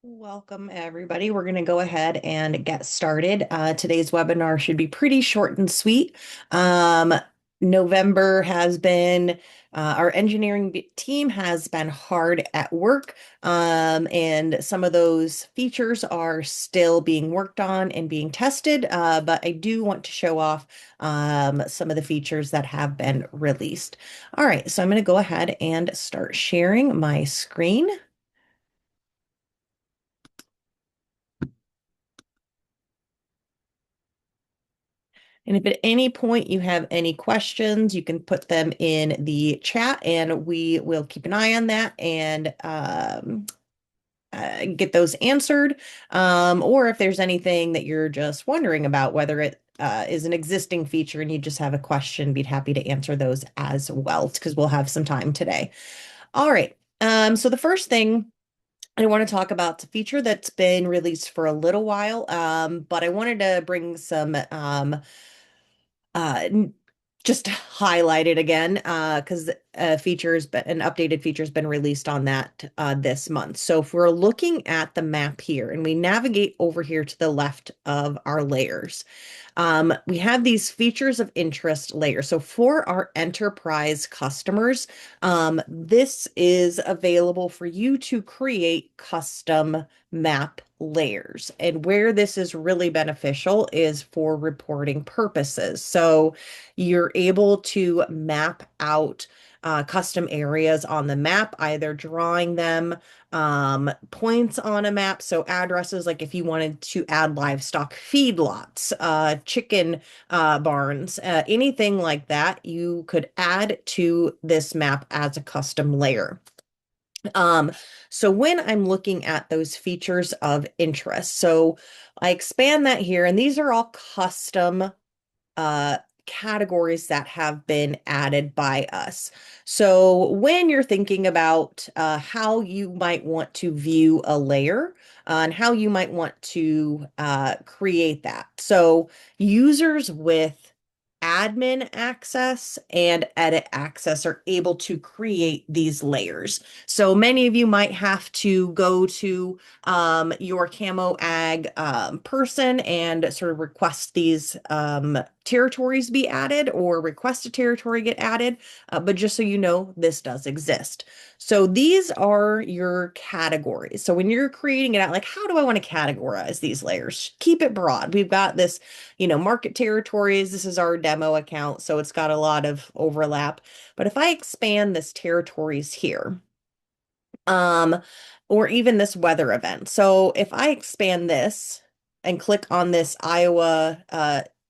Welcome, everybody. We're going to go ahead and get started. Today's webinar should be pretty short and sweet. Um, November has been, our team has been hard at work, and some of those features are still being worked on and being tested, but I do want to show off some of the features that have been released. All right, so I'm going to go ahead and start sharing my screen. And if at any point you have any questions, you can put them in the chat and we will keep an eye on that and get those answered. Or if there's anything that you're just wondering about, whether it is an existing feature and you just have a question, be happy to answer those as well because we'll have some time today. All right. So the first thing I want to talk about the feature that's been released for a little while, but I wanted to bring some uh, just highlight it again because an updated feature has been released on that this month. So if we're looking at the map here and we navigate over here to the left of our layers, we have these features of interest layers. So for our enterprise customers, this is available for you to create custom map layers. And where this is really beneficial is for reporting purposes. So you're able to map out custom areas on the map, either drawing them points on a map. So addresses, like if you wanted to add livestock feedlots, chicken barns, anything like that, you could add to this map as a custom layer. Um, so when I'm looking at those features of interest, so I expand that here, and these are all custom uh, categories that have been added by us. So when you're thinking about how you might want to view a layer and how you might want to create that. So users with admin access and edit access are able to create these layers. So many of you might have to go to your camo ag person and sort of request these territories be added or request a territory get added. But just so you know, this does exist. So these are your categories. So when you're creating it out, like, how do I want to categorize these layers? Keep it broad. We've got this, market territories. This is our demo account, so it's got a lot of overlap. But if I expand this territories here, um, or even this weather event. So if I expand this and click on this Iowa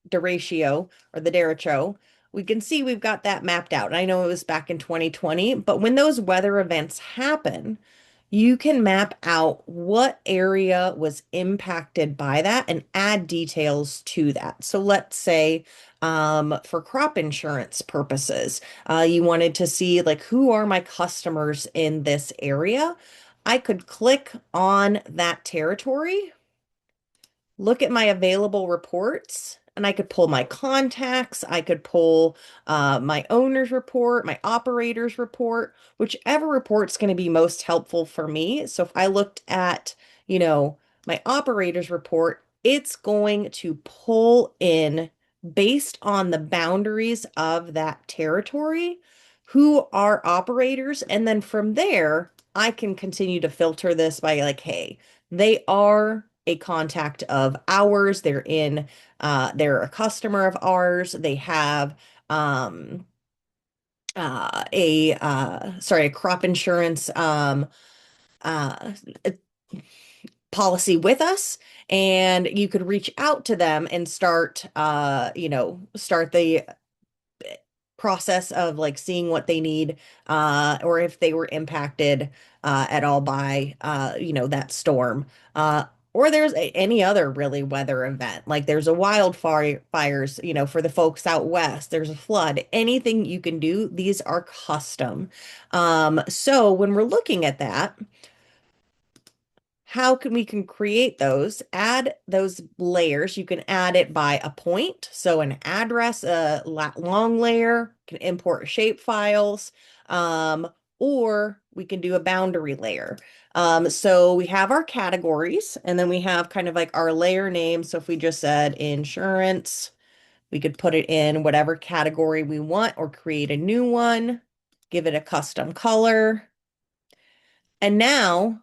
derecho or the derecho, we can see we've got that mapped out. And I know it was back in 2020, but when those weather events happen, you can map out what area was impacted by that and add details to that. So let's say for crop insurance purposes, you wanted to see like who are my customers in this area. I could click on that territory, look at my available reports, and I could pull my contacts. I could pull my owner's report, my operator's report, whichever report's going to be most helpful for me. So if I looked at, you know, my operator's report, it's going to pull in based on the boundaries of that territory, who are operators. And then from there, I can continue to filter this by like, hey, they are a contact of ours. They're a customer of ours. They have a crop insurance uh policy with us, and you could reach out to them and start the process of like seeing what they need or if they were impacted at all by that storm, or there's any other really weather event, like there's a wildfires, for the folks out west, there's a flood, anything you can do. These are custom. So when we're looking at that, how can we create those, add those layers? You can add it by a point. So an address, a long layer, can import shape files, or we can do a boundary layer. So we have our categories, and then we have kind of like our layer name. So if we just said insurance, we could put it in whatever category we want or create a new one, give it a custom color. And now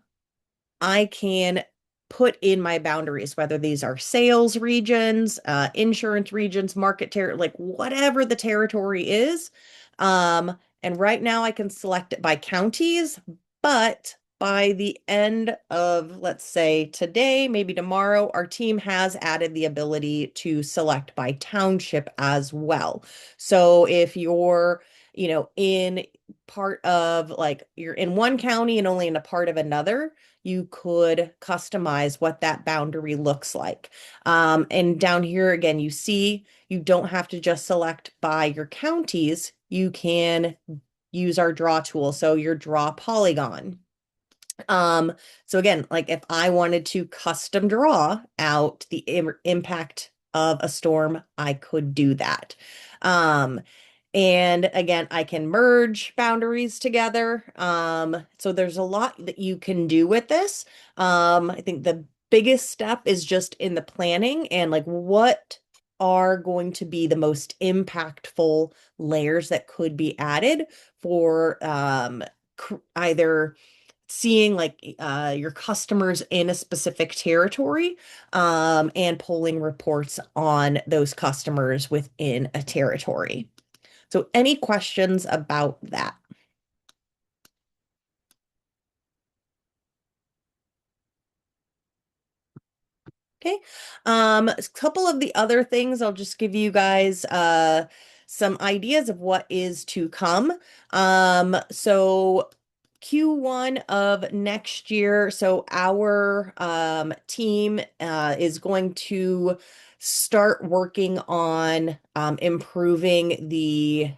I can put in my boundaries, whether these are sales regions, insurance regions, market territory, like whatever the territory is. And right now I can select it by counties, but by the end of, let's say today, maybe tomorrow, our team has added the ability to select by township as well. So if you're, in part of like you're in one county and only in a part of another, you could customize what that boundary looks like. And down here again, you see you don't have to just select by your counties. You can use our draw tool. So your draw polygon. Um, so again, like if I wanted to custom draw out the impact of a storm, I could do that. Um, and again, I can merge boundaries together. So there's a lot that you can do with this. I think the biggest step is just in the planning and like what are going to be the most impactful layers that could be added for either seeing like your customers in a specific territory and pulling reports on those customers within a territory. So any questions about that? Okay. A couple of the other things, I'll just give you guys some ideas of what is to come. So Q1 of next year, so our team is going to start working on improving the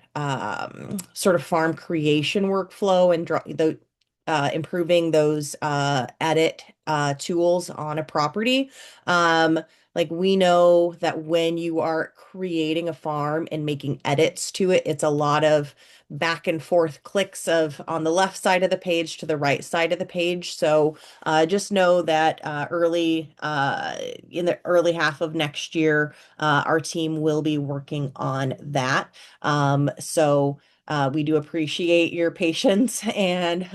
sort of farm creation workflow and the improving those edit tools on a property. Um, like we know that when you are creating a farm and making edits to it, it's a lot of back and forth clicks of on the left side of the page to the right side of the page. So just know that early in the early half of next year, our team will be working on that. So we do appreciate your patience and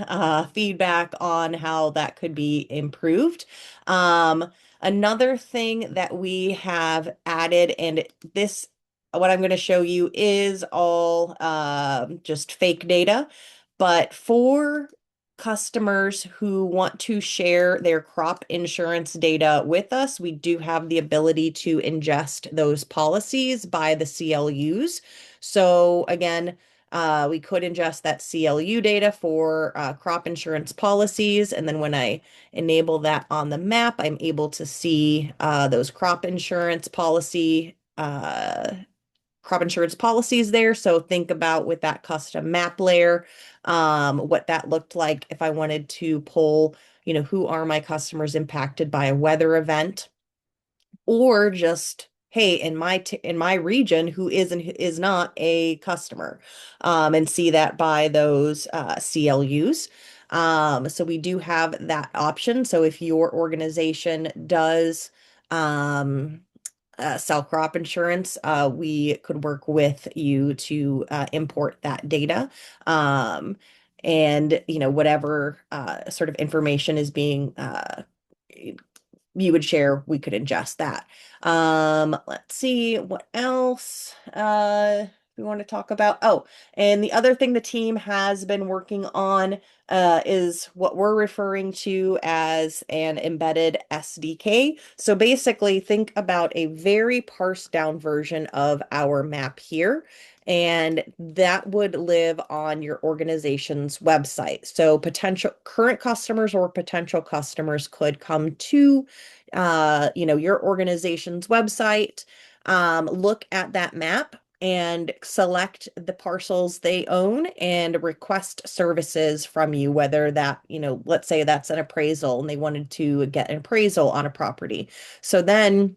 feedback on how that could be improved. Another thing that we have added, and this, what I'm going to show you is all just fake data, but for customers who want to share their crop insurance data with us, we do have the ability to ingest those policies by the CLUs. So again, we could ingest that CLU data for crop insurance policies. And then when I enable that on the map, I'm able to see those crop insurance policies there. So think about with that custom map layer, what that looked like if I wanted to pull, who are my customers impacted by a weather event, or just hey, in my region, who is and who is not a customer, and see that by those CLUs. So we do have that option. So if your organization does sell crop insurance, we could work with you to import that data. Um, and whatever sort of information is being you would share, we could ingest that. Let's see what else we want to talk about. Oh, and the other thing the team has been working on is what we're referring to as an embedded SDK. So basically, think about a very parsed down version of our map here. And that would live on your organization's website. So potential current customers or potential customers could come to your organization's website, look at that map and select the parcels they own and request services from you, whether that, let's say that's an appraisal and they wanted to get an appraisal on a property. So then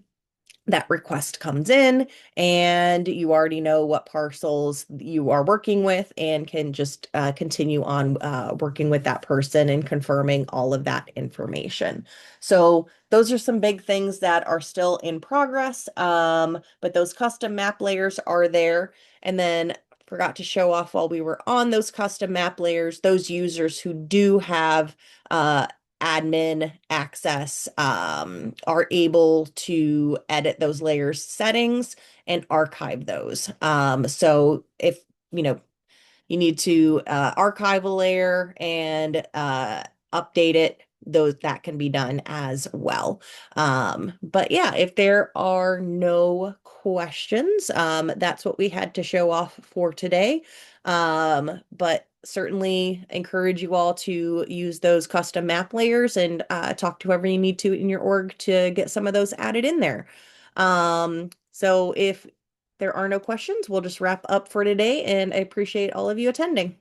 that request comes in and you already know what parcels you are working with and can just continue on working with that person and confirming all of that information. So those are some big things that are still in progress, but those custom map layers are there. And then forgot to show off while we were on those custom map layers, those users who do have admin access are able to edit those layers settings and archive those. So if you know you need to archive a layer and update it, those that can be done as well. But yeah, if there are no questions, that's what we had to show off for today. But certainly encourage you all to use those custom map layers and talk to whoever you need to in your org to get some of those added in there. So if there are no questions, we'll just wrap up for today, and I appreciate all of you attending.